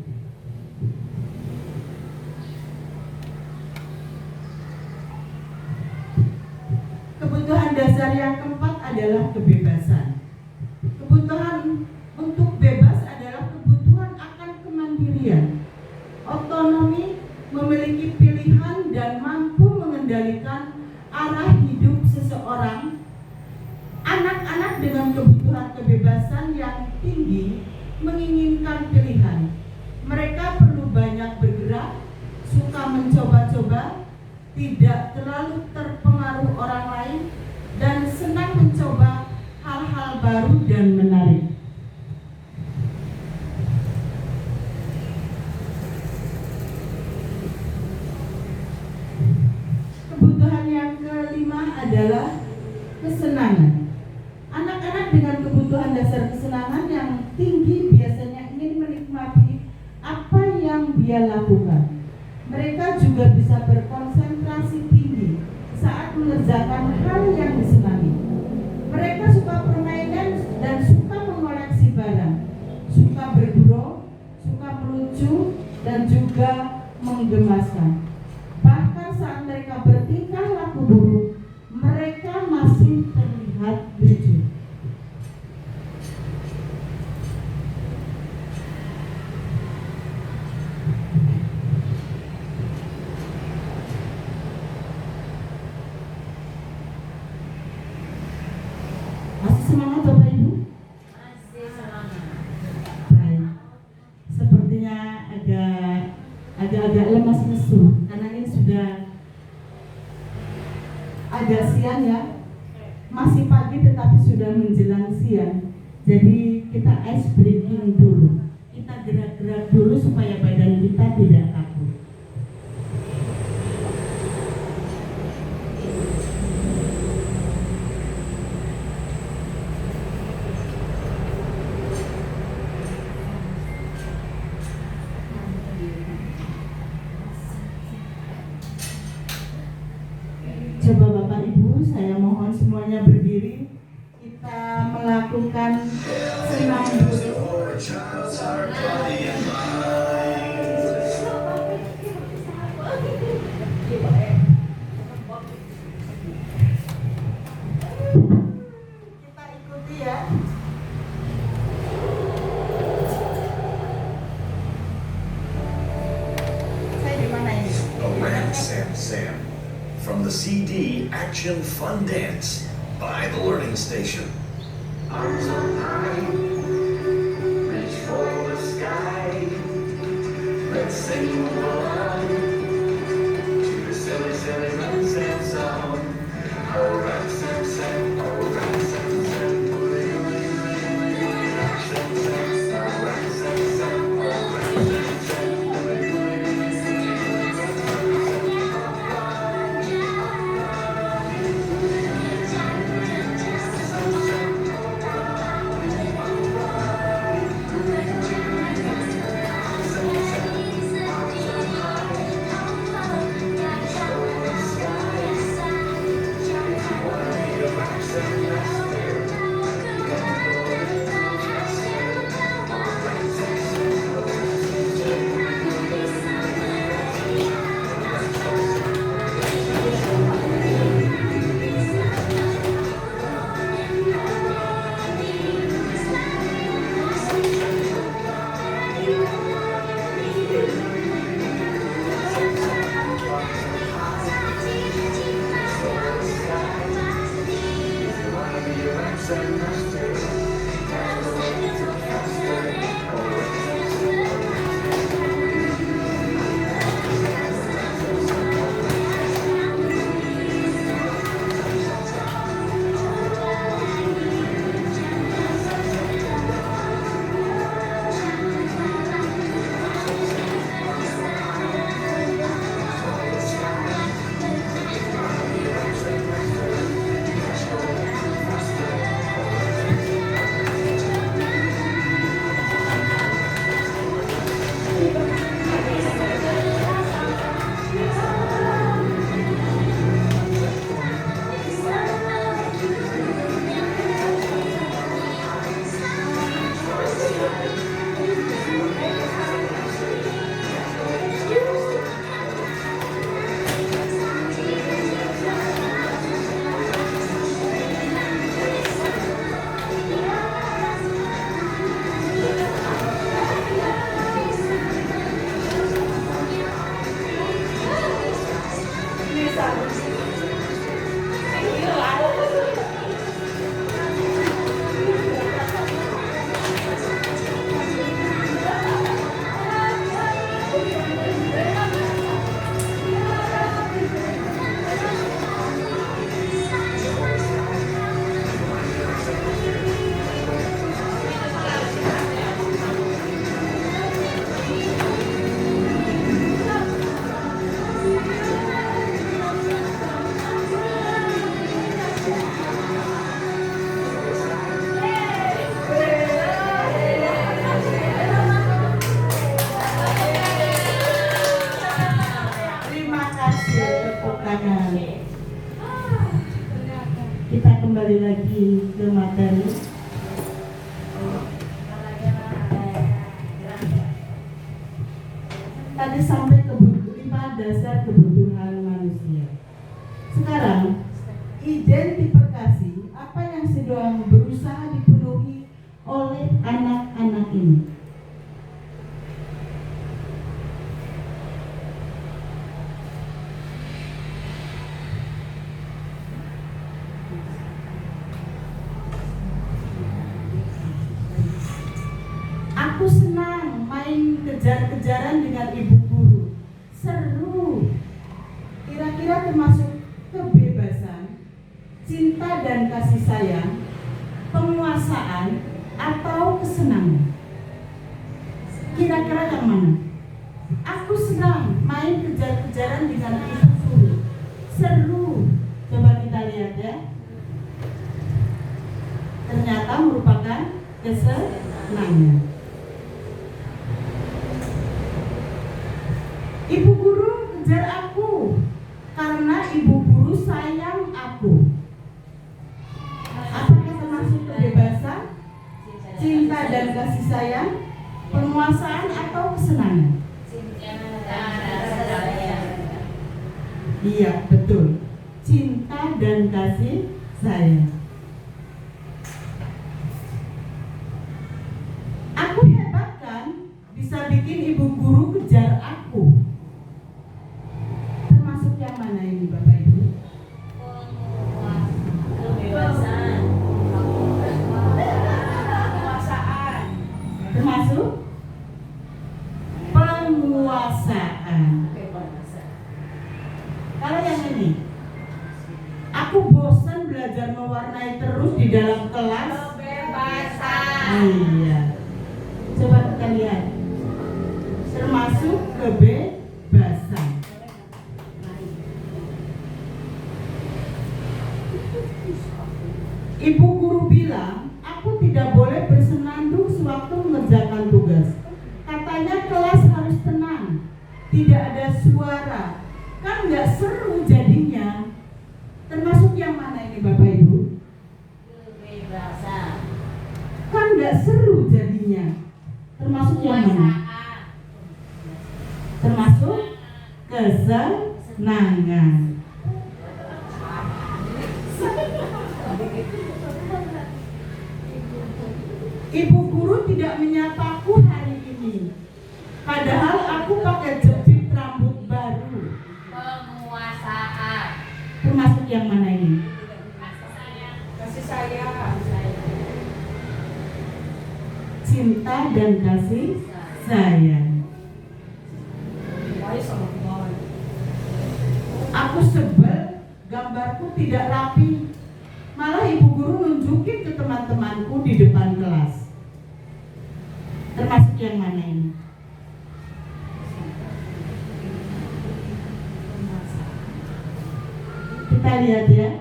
Kebutuhan dasar yang keempat adalah kebebasan. Kebutuhan untuk bebas adalah kebutuhan akan kemandirian, otonomi, memiliki pilihan dan mampu mengendalikan arah hidup seseorang. Anak-anak dengan kebutuhan kebebasan yang tinggi menginginkan pilihan. Mereka perlu banyak bergerak, suka mencoba-coba, tidak terlalu terpengaruh orang lain, dan senang mencoba hal-hal baru dan menarik. Kebutuhan yang kelima adalah kesenangan. Anak-anak dengan kebutuhan dasar kesenangan yang tinggi dia lakukan. Mereka juga bisa berkonsentrasi tinggi saat mengerjakan hal yang disenangi. Mereka suka permainan dan suka mengoleksi barang, suka bergurau, suka melucu, dan juga menggemaskan. Bahkan saat mereka bertingkah laku buruk, mereka masih terlihat lucu. Masih semangat Bapak Ibu? Masih semangat. Baik. Sepertinya agak lemas lesu karena ini sudah agak siang ya. Masih pagi tetapi sudah menjelang siang. Jadi kita ice breaking dulu. Kita gerak-gerak dulu supaya badan kita tidak kaku. Coba Bapak Ibu, saya mohon semuanya berdiri. Kita melakukan senam dulu. Kita ikuti ya. Saya di mana ini? Around Sam Sam from the CD Action Fun Dance by the Learning Station. Arms up high, reach for the sky. Let's sing along to the silly, silly Run Sam song. Oh, Run Sam Sam, oh, Run Sam Sam. Sam Sam, oh, Run Sam Sam, oh, Run Sam Sam. anak-anak ini. Aku senang main kejar-kejaran dengan ibu guru. Seru. Kira-kira termasuk kebebasan, cinta dan kasih sayang, penguasaan, atau kesenangan? Kira-kira yang mana? Aku senang main kejar-kejaran dengan ibu guru. Seru. Coba kita lihat ya. Ternyata merupakan kesenangan. Ibu guru kejar aku karena ibu guru sayang aku. Apakah termasuk kebebasan, cinta dan kasih sayang, penguasaan atau kesenangan? Iya, betul. Cinta dan kasih sayang. Aku hebat kan? Bisa bikin ibu guru kejar aku. Termasuk yang mana ini Bapak Ibu? Kebebasan. Penguasaan. Termasuk penguasaan. Kalau yang ini, aku bosan belajar mewarnai terus di dalam kelas. Kebebasan. Iya. Coba kita lihat. Termasuk kebebasan. Ibu guru bilang, aku tidak boleh bersenandung sewaktu mengerjakan tugas. Katanya kelas harus tenang, tidak ada suara. Kan nggak seru jadinya. Termasuk yang mana ini Bapak Ibu? Kebebasan. Kan nggak seru jadinya. Termasuk yang mana? Termasuk kesenangan. Ibu guru tidak menyapaku hari ini, padahal aku pakai jepit rambut baru. Penguasaan. Termasuk yang mana ini? Kasih sayang. Cinta dan kasih sayang. Aku sebel gambarku tidak rapi. Malah ibu guru nunjukin ke teman-temanku di depan kelas. Termasuk yang mana ini? Kita lihat ya.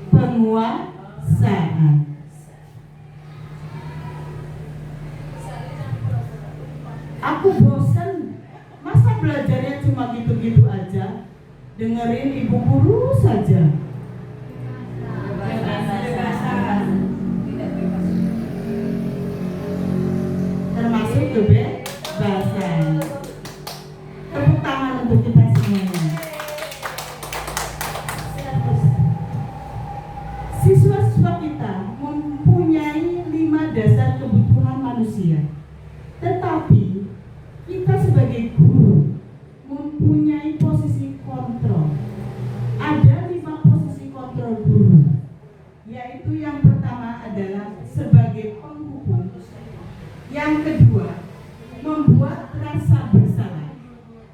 Penguasaan. Aku bosan. Masa belajarnya cuma gitu-gitu aja? Dengerin ibu guru saja. Termasuk kebebasan. Tepuk tangan untuk kita semuanya. Siswa-siswa kita mempunyai 5 dasar kebutuhan manusia. Tetapi kita sebagai guru mempunyai posisi kontrol. Ada 5 posisi kontrol guru, yaitu yang pertama adalah sebagai penghukum, yang kedua membuat rasa bersalah,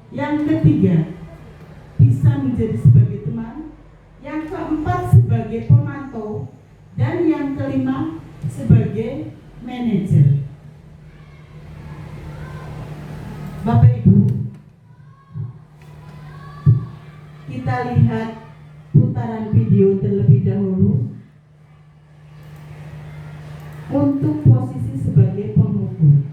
yang ketiga bisa menjadi sebagai teman, yang keempat sebagai pemantau, dan yang kelima sebagai manajer. Bapak Ibu, kita lihat putaran video terlebih dahulu untuk posisi sebagai penghukum.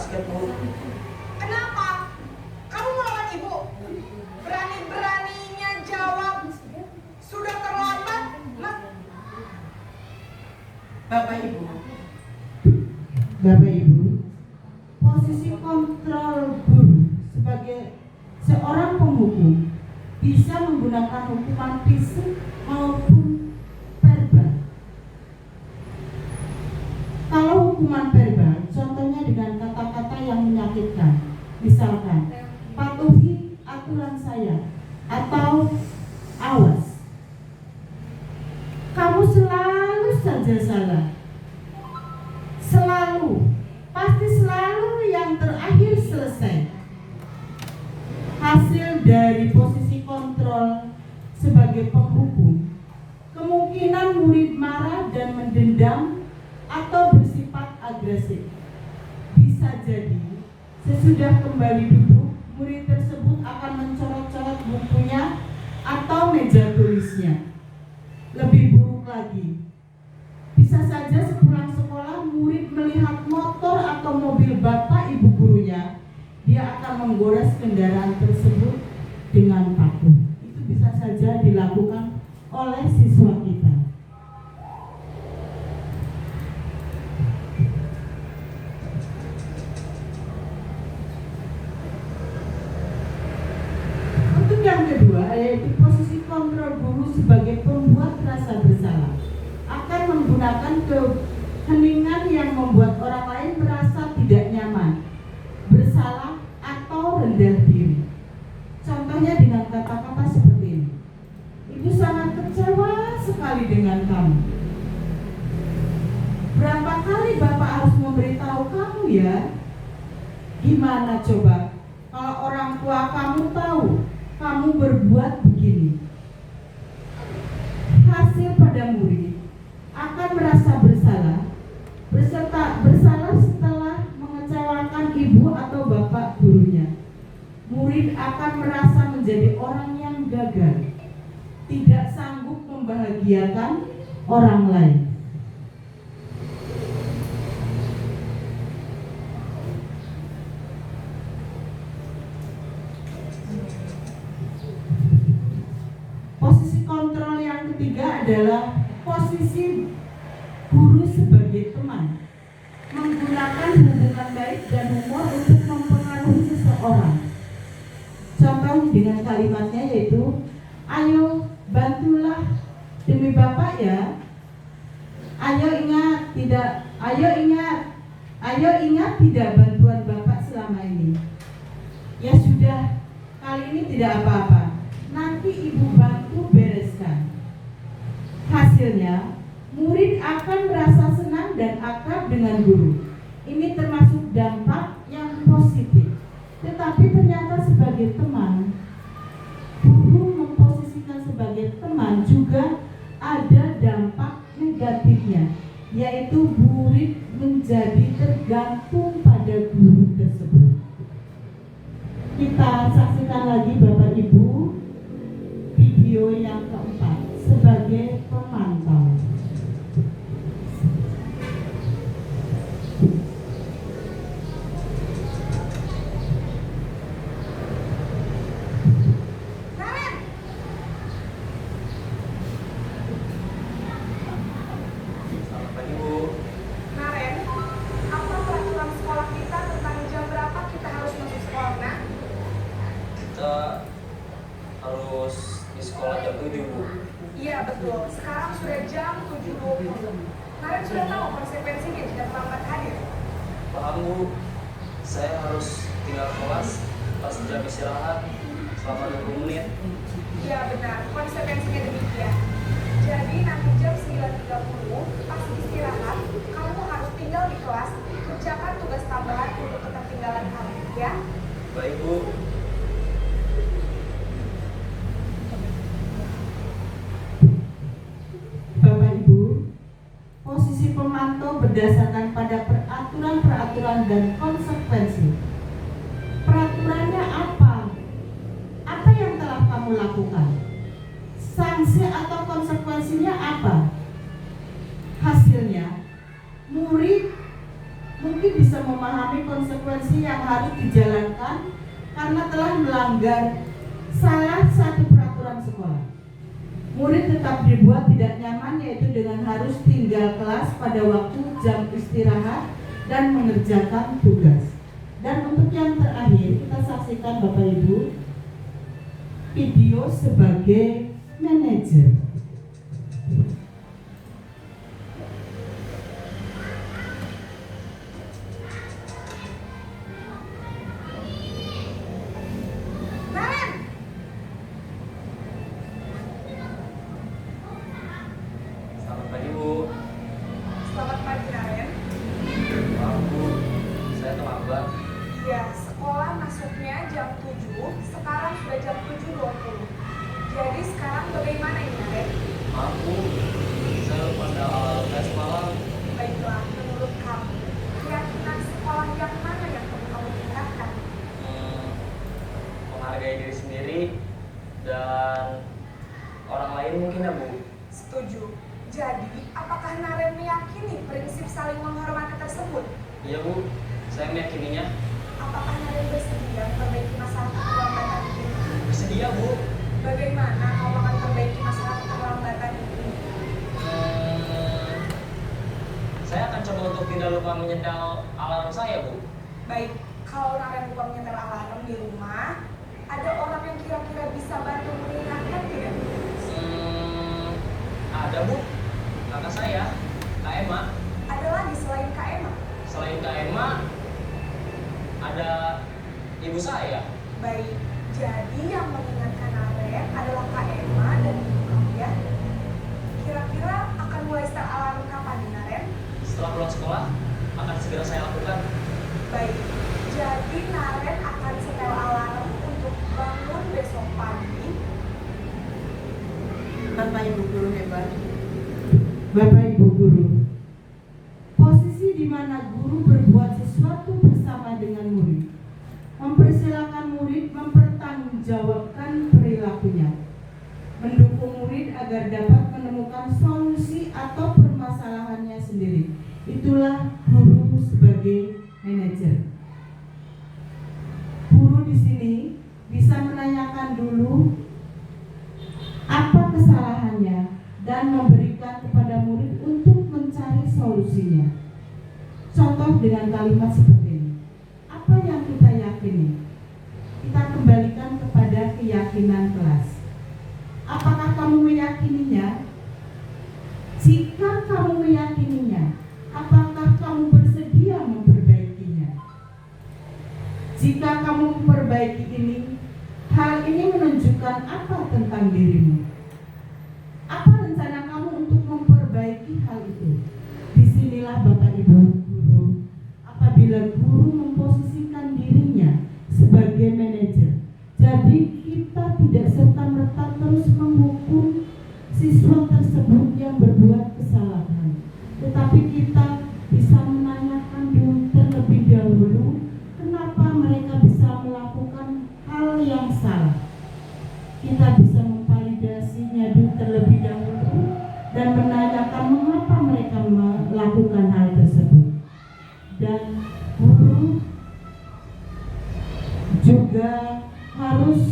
basket, Bu. Kenapa? Kamu melawan ibu? Berani-beraninya jawab. Sudah terlambat, Mas. Bapak Ibu, posisi kontrol guru sebagai seorang penghukum bisa menggunakan hukuman fisik maupun verbal. Kalau hukuman verbal, contohnya dengan kata-kata yang menyakitkan, misalkan patuhi aturan saya atau awas, kamu selalu saja salah, pasti selalu yang terakhir selesai. Hasil dari posisi kontrol sebagai penghukum, kemungkinan murid marah dan mendendam atau bersifat agresif. Bisa jadi sesudah kembali duduk, murid tersebut akan mencoret-coret bukunya atau meja tulisnya. Lebih buruk lagi, bisa saja sepulang sekolah murid melihat motor atau mobil bapak ibu gurunya, dia akan menggores kendaraan tersebut dengan paku. Itu bisa saja dilakukan oleh siswa kita. Untuk yang kedua, yaitu posisi kontrol guru sebagai pembuat rasa bersalah, akan menggunakan keheningan yang membuat orang lain merasa tidak nyaman, bersalah, atau rendah diri. Contohnya dengan kata-kata seperti ini: ibu sangat kecewa sekali dengan kamu. Berapa kali bapak harus memberitahu kamu ya? Gimana coba kalau orang tua kamu tahu kamu berbuat begini? Hasil pada murid akan merasa bersalah setelah mengecewakan ibu atau bapak gurunya. Murid akan merasa menjadi orang yang gagal, tidak sanggup membahagiakan orang lain. Posisi kontrol yang ketiga adalah posisi guru sebagai teman, menggunakan hubungan baik dan humor untuk mempengaruhi seseorang. Contoh dengan kalimatnya yaitu, ayo bantulah demi bapak ya. Ayo ingat tidak bantuan bapak selama ini. Ya sudah, kali ini tidak apa-apa. Nanti ibu bantu bereskan. Hasilnya, murid akan merasa senang dan akrab dengan guru. Ini termasuk dampak yang positif. Tetapi ternyata sebagai teman, guru memposisikan sebagai teman juga ada dampak negatifnya, yaitu murid menjadi tergantung pada guru tersebut. Kita saksikan lagi Bapak Ibu video yang keempat sebagai pemantau. Iya betul, sekarang sudah jam 7.20. Kalian sudah tahu konsekuensinya jika terlambat hadir? Paham Bu, saya harus tinggal kelas pas jam istirahat selama 20 menit. Iya benar, konsekuensinya demikian. Jadi nanti jam 9.30 pas istirahat, kamu harus tinggal di kelas, kerjakan tugas tambahan untuk ketertinggalan kamu, ya? Baik Bu. Posisi pemantau berdasarkan pada peraturan-peraturan dan konsekuensi. Peraturannya apa? Apa yang telah kamu lakukan? Sanksi atau konsekuensinya apa? Hasilnya, murid mungkin bisa memahami konsekuensi harus dijalankan karena telah melanggar salah satu peraturan sekolah. Murid tetap dibuat tidak nyaman, yaitu dengan harus tinggal kelas pada waktu jam istirahat dan mengerjakan tugas. Dan untuk yang terakhir, kita saksikan Bapak Ibu video sebagai manajer. Selamat pagi, Bu. Selamat pagi, Naren. Maaf, Bu. Saya terlambat. Iya, sekolah masuknya jam 7, sekarang sudah jam 7.20. Jadi sekarang bagaimana ini, Naren? Maaf, Bu. Saya lupa ada alarm tes malam. Baiklah, menurut kamu, keyakinan sekolah yang mana yang perlu kamu tingkatkan? Menghargai diri sendiri dan orang lain mungkin ya, Bu. Setuju. Jadi, apakah Naren meyakini prinsip saling menghormati tersebut? Iya, Bu. Saya meyakininya. Apakah Naren bersedia memperbaiki masalah keterlambatan ini? Bersedia, Bu. Bagaimana kamu akan memperbaiki masalah keterlambatan ini? Saya akan coba untuk tidak lupa menyetel alarm saya, Bu. Baik, kalau Naren lupa menyetel alarm di rumah, ada orang yang kira-kira bisa bantu mengingatkan tidak? Ada, Bu. Kakak saya, Kak Emma. Ada lagi selain Kak Emma? Selain Kak Emma, ada ibu saya. Baik, jadi yang mengingatkan Naren adalah Kak Emma dan ibu kamu ya. Kira-kira akan mulai setel alarm kapan nih, Naren? Setelah pulang sekolah, akan segera saya lakukan. Baik, jadi Naren akan setel alarm untuk bangun besok pagi. Bapak Ibu guru hebat. Bapak Ibu guru, posisi di mana guru berbuat sesuatu bersama dengan murid, mempersilahkan murid mempertanggungjawabkan perilakunya, mendukung murid agar dapat menemukan solusi atau permasalahannya sendiri. Itulah guru sebagai manajer. Guru di sini bisa menanyakan dulu apa kesalahannya dan memberikan kepada murid untuk mencari solusinya. Contoh dengan kalimat seperti ini. Apa yang kita yakini? Kita kembalikan kepada keyakinan kelas. Apakah kamu meyakininya? Jika kamu meyakininya, apakah kamu bersedia memperbaikinya? Jika kamu memperbaiki ini, hal ini menunjukkan apa tentang dirimu? Apa rencana kamu untuk memperbaiki hal itu? Disinilah Bapak Ibu guru, apabila guru memposisikan dirinya sebagai manajer, jadi kita tidak serta-merta terus menghukum siswa tersebut yang berbuat kesalahan, tetapi kita bisa menanyakan dulu terlebih dahulu kenapa mereka bisa melakukan hal yang salah. Kita bisa memvalidasinya dulu terlebih dahulu dan menanyakan mengapa mereka melakukan hal tersebut. Dan guru juga harus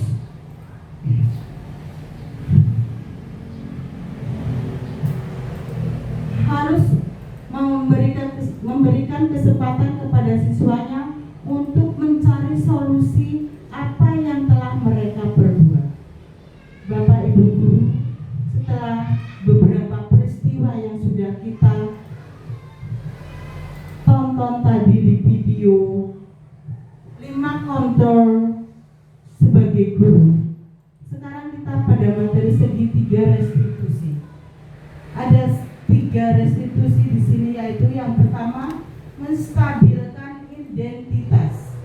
memberikan kesempatan kepada siswanya untuk mencari solusi apa yang telah mereka perbuat. Bapak Ibu guru, setelah beberapa peristiwa yang sudah kita tonton tadi di video 5 kontrol sebagai guru, sekarang kita pada materi segitiga restitusi. Ada 3 restitusi di sini, yaitu yang pertama menstabilkan identitas,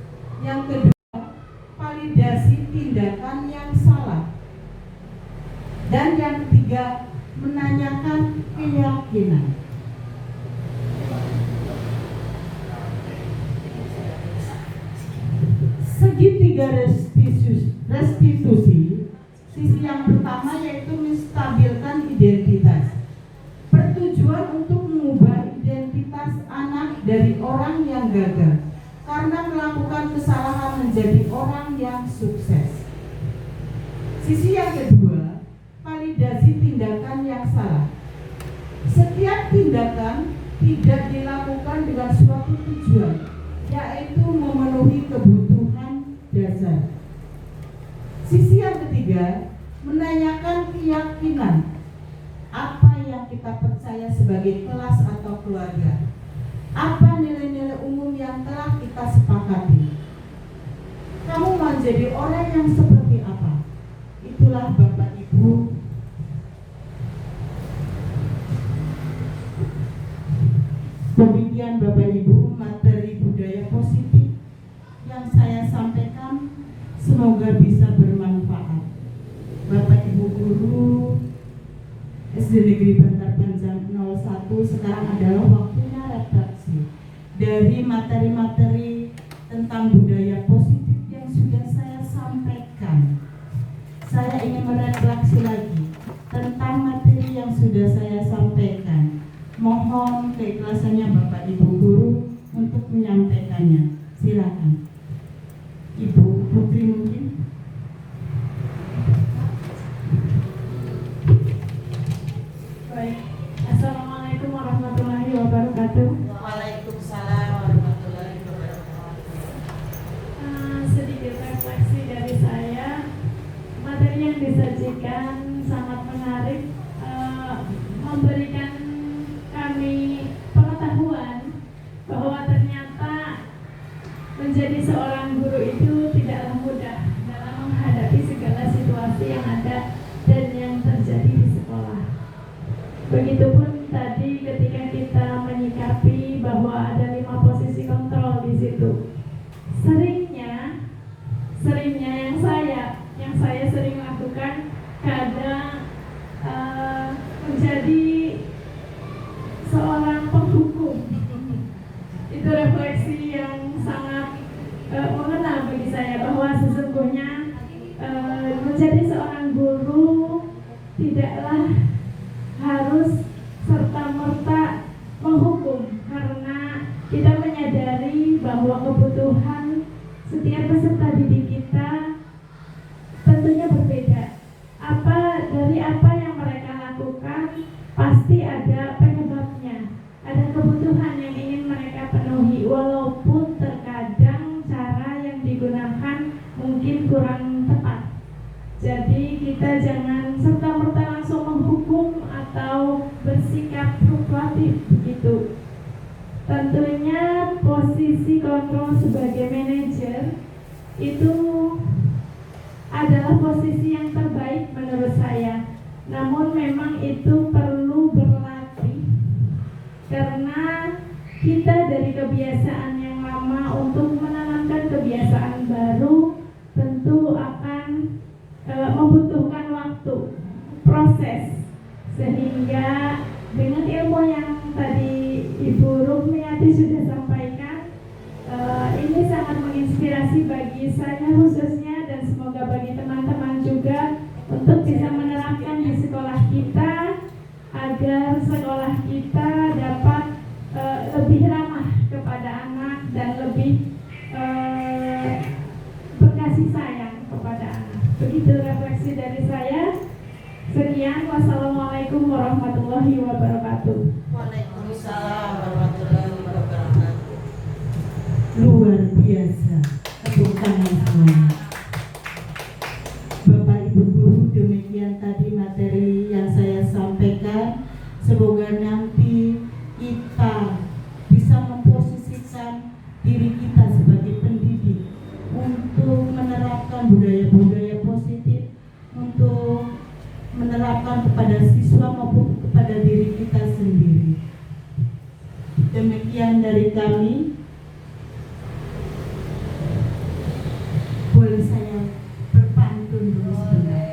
yang kedua validasi tindakan yang salah, dan yang ketiga menanyakan keyakinan. Segitiga restitusi, sisi yang pertama yaitu menstabilkan identitas. Bertujuan untuk mengubah identitas anak dari orang yang gagal, karena melakukan kesalahan menjadi orang yang sukses. Sisi yang kedua, validasi tindakan yang salah. Setiap tindakan tidak dilakukan dengan suatu tujuan, yaitu memenuhi kebutuhan dasar. Sisi yang ketiga, menanyakan keyakinan apa yang kita percaya sebagai kelas atau keluarga. Apa nilai-nilai umum yang telah kita sepakati? Kamu mau jadi orang yang seperti apa? Itulah Bapak Ibu. Demikian Bapak Ibu materi budaya positif yang saya sampaikan, semoga bisa bermanfaat. Bapak Ibu guru SD Negeri Bantar Panjang 01, sekarang adalah waktunya refleksi dari materi-materi tentang budaya positif yang sudah saya sampaikan. Saya ingin merefleksi lagi tentang materi yang sudah saya sampaikan. Mohon keikhlasannya Bapak Ibu guru untuk menyampaikannya. Silakan. Ibu Putri mungkin. Baik. Assalamualaikum warahmatullahi wabarakatuh. Waalaikumsalam warahmatullahi wabarakatuh. Sedikit refleksi dari saya. Materi yang disajikan sangat menarik, memberikan kami pengetahuan bahwa ternyata menjadi seorang guru itu tidaklah mudah dalam menghadapi segala situasi yang ada dan yang terjadi di sekolah. Begitupun tadi ketika kita menyikapi bahwa ada 5 posisi kontrol di situ. Seringnya yang saya sering lakukan kadang menjadi seorang penghukum. Itu refleksi yang sangat mengena bagi saya, bahwa sesungguhnya menjadi seorang guru tidaklah harus serta-merta menghukum, karena kita menyadari bahwa kebutuhan setiap peserta didik kita tentunya berbeda. Dari apa yang mereka lakukan pasti ada penyebabnya, ada kebutuhan yang ingin mereka penuhi, walaupun terkadang cara yang digunakan mungkin kurang tepat. Jadi kita jangan serta-merta langsung menghukum atau bersikap fluktuatif begitu. Tentunya posisi kontrol sebagai manajer itu adalah posisi yang terbaik menurut saya. Namun memang itu perlu berlatih, karena kita dari kebiasaan yang lama untuk menanamkan kebiasaan baru tentu akan membutuhkan waktu, proses, sehingga dengan ilmu yang tadi Ibu Rukmiyati sudah sampaikan, ini sangat menginspirasi bagi saya khususnya, dan semoga bagi teman-teman juga untuk bisa menerapkan di sekolah kita, agar sekolah kita dapat lebih ramah kepada anak dan lebih berkasih sayang kepada anak. Begitu refleksi dari saya. Sekian, wassalamualaikum warahmatullahi wabarakatuh. Waalaikumsalam warahmatullahi wabarakatuh. Luar biasa. Tepuk tangan semuanya. Bapak Ibu guru, demikian tadi materi yang saya sampaikan. Semoga nanti kita bisa memposisikan diri kita sebagai pendidik untuk menerapkan budaya-budaya positif, untuk menerapkan kepada siswa maupun kepada diri kita sendiri. Demikian dari kami. Boleh saya berpantun dulu sebentar.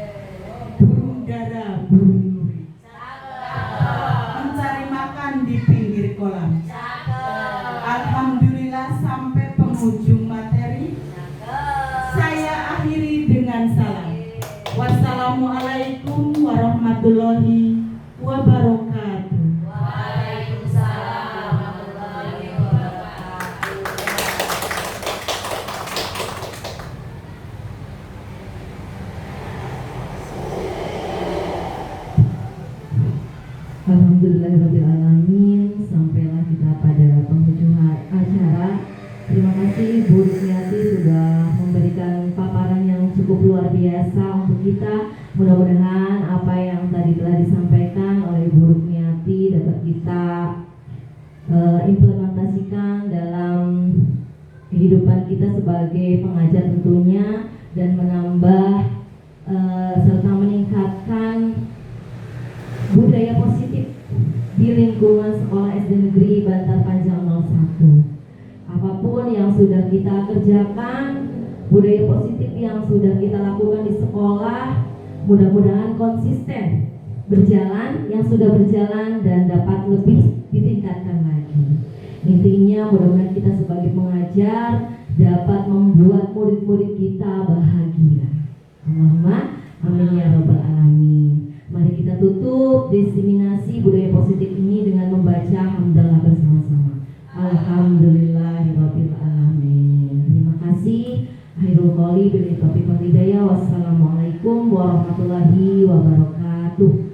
Burung dara, burung nuri, mencari makan di pinggir kolam. Alhamdulillah sampai penghujung materi. Saya akhiri dengan salam. Wassalamualaikum warahmatullahi wabarakatuh. Waalaikumsalam warahmatullahi wabarakatuh. kita implementasikan dalam kehidupan kita sebagai pengajar tentunya, dan menambah serta meningkatkan budaya positif di lingkungan sekolah SD Negeri Bantar Panjang 01. Apapun yang sudah kita kerjakan, budaya positif yang sudah kita lakukan di sekolah, mudah-mudahan konsisten berjalan, yang sudah berjalan dan dapat lebih ditingkatkan lagi. Intinya mudah-mudahan kita sebagai pengajar dapat membuat murid-murid kita bahagia. Allahumma amin ya rabbal alamin. Mari kita tutup diseminasi budaya positif ini dengan membaca hamdalah bersama-sama. Alhamdulillahirabbil alamin. Terima kasih. Akhirul qouli bil taufiq wal hidayah. Wassalamualaikum warahmatullahi wabarakatuh.